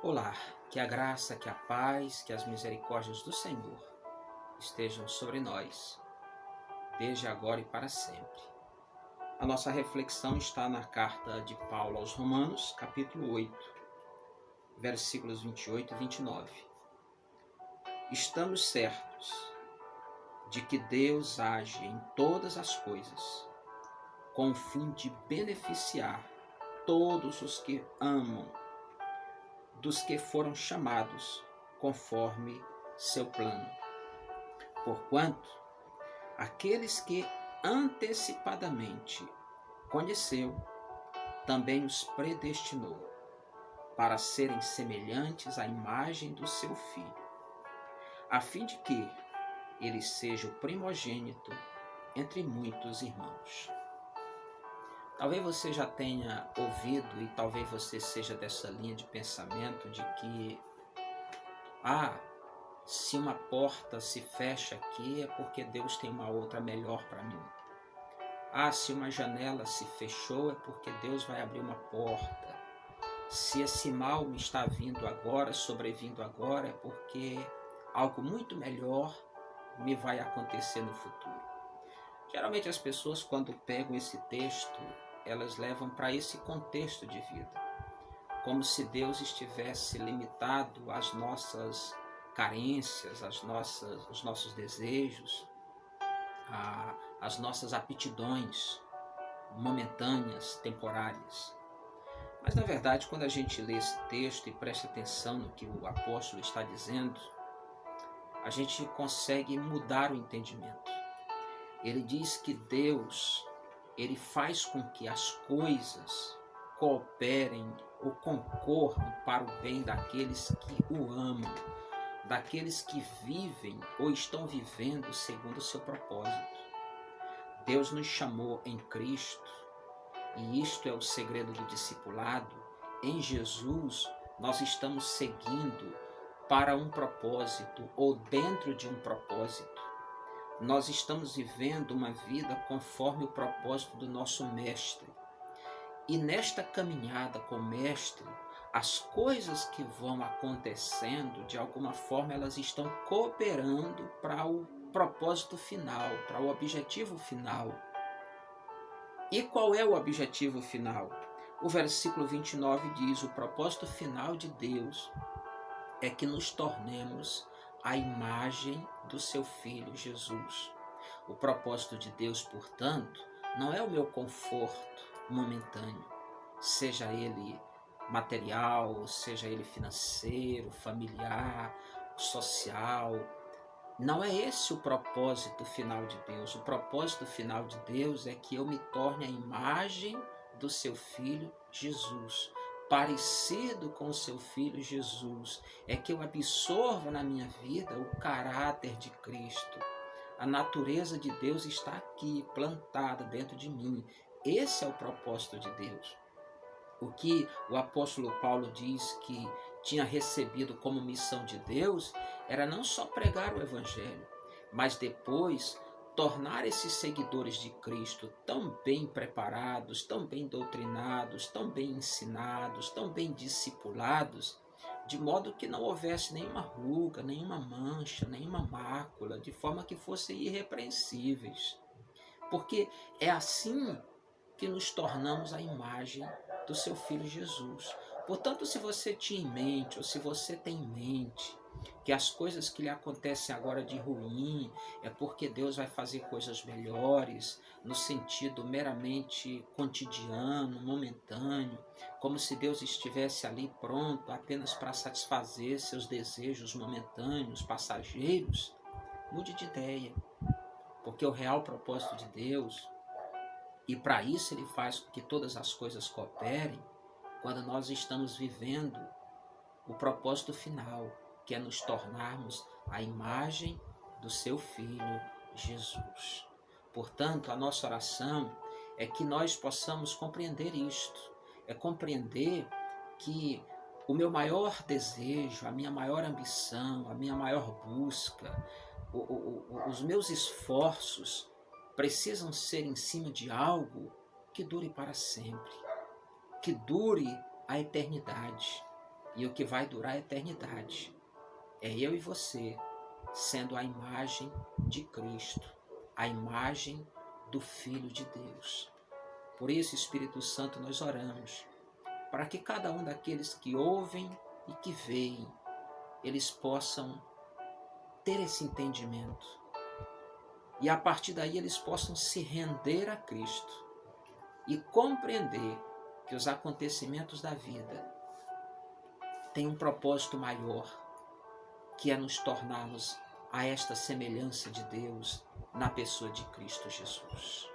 Olá, que a graça, que a paz, que as misericórdias do Senhor estejam sobre nós, desde agora e para sempre. A nossa reflexão está na carta de Paulo aos Romanos, capítulo 8, versículos 28 e 29. Estamos certos de que Deus age em todas as coisas com o fim de beneficiar todos os que amam, dos que foram chamados conforme seu plano. Porquanto, aqueles que antecipadamente conheceu, também os predestinou para serem semelhantes à imagem do seu Filho, a fim de que ele seja o primogênito entre muitos irmãos. Talvez você já tenha ouvido e talvez você seja dessa linha de pensamento de que se uma porta se fecha aqui é porque Deus tem uma outra melhor para mim. Se uma janela se fechou é porque Deus vai abrir uma porta. Se esse mal me está vindo agora, sobrevindo agora, é porque algo muito melhor me vai acontecer no futuro. Geralmente as pessoas, quando pegam esse texto, elas levam para esse contexto de vida, como se Deus estivesse limitado às nossas carências, os nossos desejos, às nossas aptidões momentâneas, temporárias. Mas na verdade, quando a gente lê esse texto e presta atenção no que o apóstolo está dizendo, a gente consegue mudar o entendimento. Ele diz que Deus, ele faz com que as coisas cooperem ou concorram para o bem daqueles que o amam, daqueles que vivem ou estão vivendo segundo o seu propósito. Deus nos chamou em Cristo, e isto é o segredo do discipulado. Em Jesus, nós estamos seguindo para um propósito ou dentro de um propósito. Nós estamos vivendo uma vida conforme o propósito do nosso Mestre. E nesta caminhada com o Mestre, as coisas que vão acontecendo, de alguma forma, elas estão cooperando para o propósito final, para o objetivo final. E qual é o objetivo final? O versículo 29 diz: o propósito final de Deus é que nos tornemos a imagem do seu Filho Jesus. O propósito de Deus, portanto, não é o meu conforto momentâneo, seja ele material, seja ele financeiro, familiar, social. Não é esse o propósito final de Deus. O propósito final de Deus é que eu me torne a imagem do seu Filho Jesus, parecido com o seu Filho Jesus, é que eu absorva na minha vida o caráter de Cristo. A natureza de Deus está aqui, plantada dentro de mim. Esse é o propósito de Deus. O que o apóstolo Paulo diz que tinha recebido como missão de Deus era não só pregar o evangelho, mas depois tornar esses seguidores de Cristo tão bem preparados, tão bem doutrinados, tão bem ensinados, tão bem discipulados, de modo que não houvesse nenhuma ruga, nenhuma mancha, nenhuma mácula, de forma que fossem irrepreensíveis. Porque é assim que nos tornamos a imagem do seu Filho Jesus. Portanto, se você tinha em mente, ou se você tem em mente, que as coisas que lhe acontecem agora de ruim é porque Deus vai fazer coisas melhores, no sentido meramente cotidiano, momentâneo, como se Deus estivesse ali pronto apenas para satisfazer seus desejos momentâneos, passageiros, mude de ideia, porque o real propósito de Deus, e para isso ele faz com que todas as coisas cooperem, quando nós estamos vivendo o propósito final, que é nos tornarmos a imagem do seu Filho Jesus. Portanto, a nossa oração é que nós possamos compreender isto, é compreender que o meu maior desejo, a minha maior ambição, a minha maior busca, os meus esforços precisam ser em cima de algo que dure para sempre, que dure a eternidade. e o que vai durar a eternidade. É eu e você sendo a imagem de Cristo, a imagem do Filho de Deus. Por isso, Espírito Santo, nós oramos para que cada um daqueles que ouvem e que veem, eles possam ter esse entendimento. E a partir daí eles possam se render a Cristo e compreender que os acontecimentos da vida têm um propósito maior, que é nos tornarmos a esta semelhança de Deus na pessoa de Cristo Jesus.